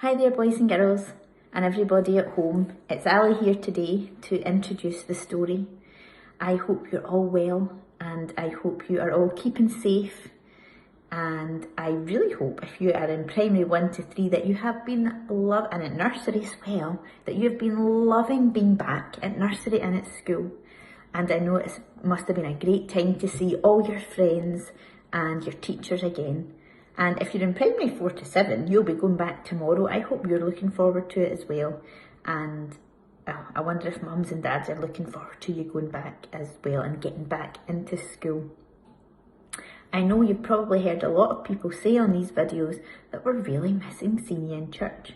Hi there, boys and girls, and everybody at home. It's Ali here today to introduce the story. I hope you're all well, and I hope you are all keeping safe. And I really hope if you are in primary 1 to 3 that you have been and at nursery as well, that you have been loving being back at nursery and at school. And I know it must have been a great time to see all your friends and your teachers again. And if you're in primary 4 to 7, you'll be going back tomorrow. I hope you're looking forward to it as well. And I wonder if mums and dads are looking forward to you going back as well and getting back into school. I know you've probably heard a lot of people say on these videos that we're really missing seeing you in church.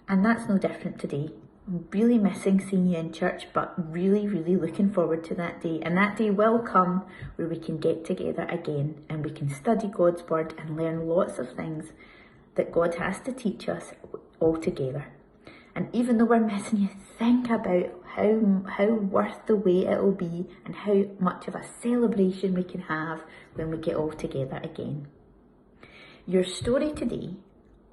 And that's no different today. I'm really missing seeing you in church, but really looking forward to that day. And that day will come where we can get together again and we can study God's word and learn lots of things that God has to teach us all together. And even though we're missing you, think about how worth the wait it'll be and how much of a celebration we can have when we get all together again. Your story today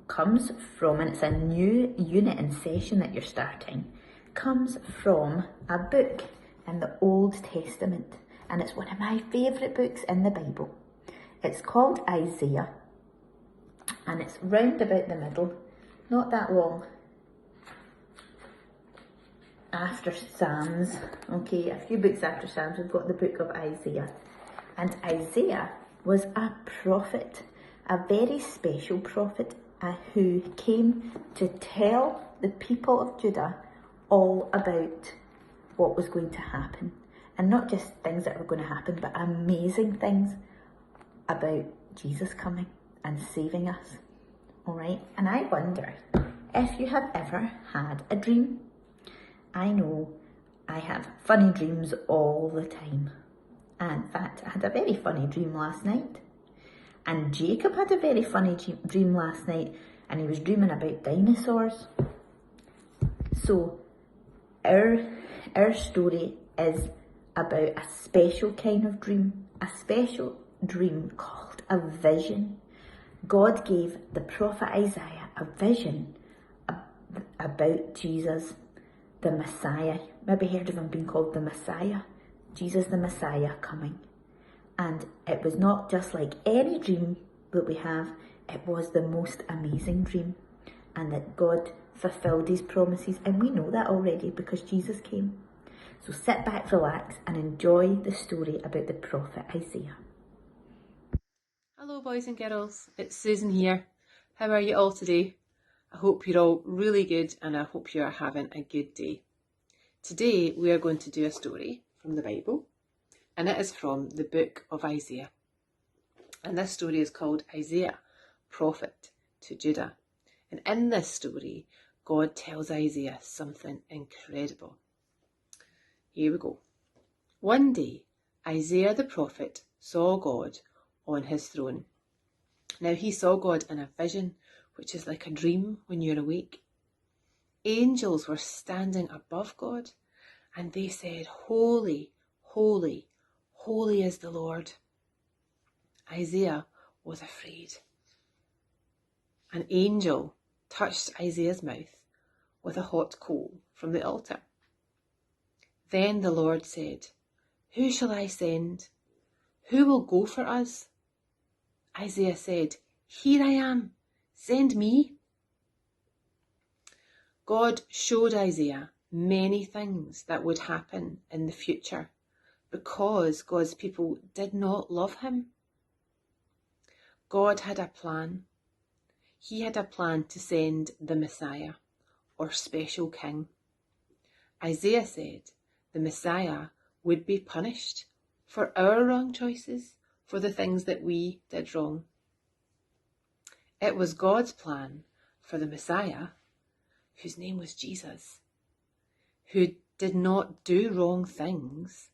comes from, and it's a new unit and session that you're starting, comes from a book in the Old Testament, and it's one of my favourite books in the Bible. It's called Isaiah, and it's round about the middle, not that long after Psalms. Okay, a few books after Psalms, we've got the book of Isaiah. And Isaiah was a prophet, a very special prophet who came to tell the people of Judah all about what was going to happen. And not just things that were going to happen, but amazing things about Jesus coming and saving us. All right? And I wonder if you have ever had a dream. I know I have funny dreams all the time. And in fact, I had a very funny dream last night. And Jacob had a very funny dream last night, and he was dreaming about dinosaurs. So our story is about a special kind of dream, a special dream called a vision. God gave the prophet Isaiah a vision about Jesus, the Messiah. Maybe heard of him being called the Messiah. Jesus the Messiah coming. And it was not just like any dream that we have, it was the most amazing dream. And that God fulfilled his promises, and we know that already because Jesus came. So sit back, relax, and enjoy the story about the prophet Isaiah. Hello boys and girls, it's Susan here. How are you all today? I hope you're all really good and I hope you are having a good day. Today we are going to do a story from the Bible, and it is from the book of Isaiah. And this story is called Isaiah, Prophet to Judah. And in this story, God tells Isaiah something incredible. Here we go. One day, Isaiah the prophet saw God on his throne. Now he saw God in a vision, which is like a dream when you're awake. Angels were standing above God, and they said, "Holy, holy, holy is the Lord." Isaiah was afraid. An angel touched Isaiah's mouth with a hot coal from the altar. Then the Lord said, "Who shall I send? Who will go for us?" Isaiah said, "Here I am, send me." God showed Isaiah many things that would happen in the future because God's people did not love him. God had a plan. He had a plan to send the Messiah, or special king. Isaiah said the Messiah would be punished for our wrong choices, for the things that we did wrong. It was God's plan for the Messiah, whose name was Jesus, who did not do wrong things,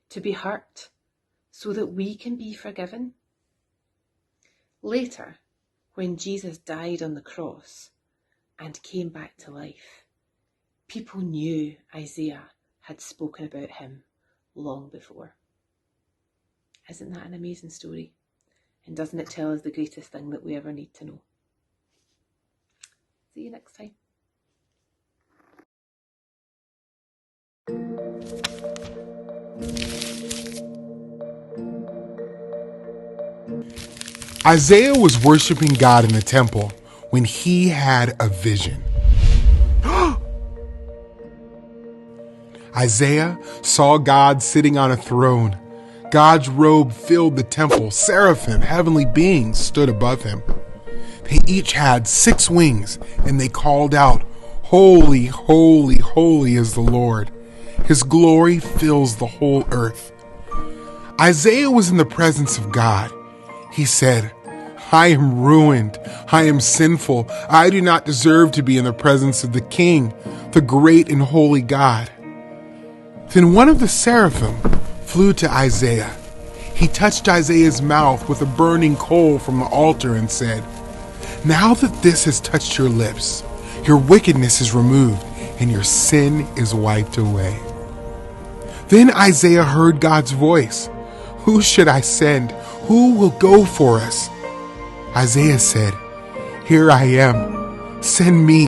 to be hurt so that we can be forgiven. Later, when Jesus died on the cross and came back to life, people knew Isaiah had spoken about him long before. Isn't that an amazing story? And doesn't it tell us the greatest thing that we ever need to know? See you next time. Isaiah was worshiping God in the temple when he had a vision. Isaiah saw God sitting on a throne. God's robe filled the temple. Seraphim, heavenly beings, stood above him. They each had 6 wings, and they called out, "Holy, holy, holy is the Lord. His glory fills the whole earth." Isaiah was in the presence of God. He said, "I am ruined. I am sinful. I do not deserve to be in the presence of the King, the great and holy God." Then one of the seraphim flew to Isaiah. He touched Isaiah's mouth with a burning coal from the altar and said, "Now that this has touched your lips, your wickedness is removed and your sin is wiped away." Then Isaiah heard God's voice. "Who should I send? Who will go for us?" Isaiah said, "Here I am. Send me."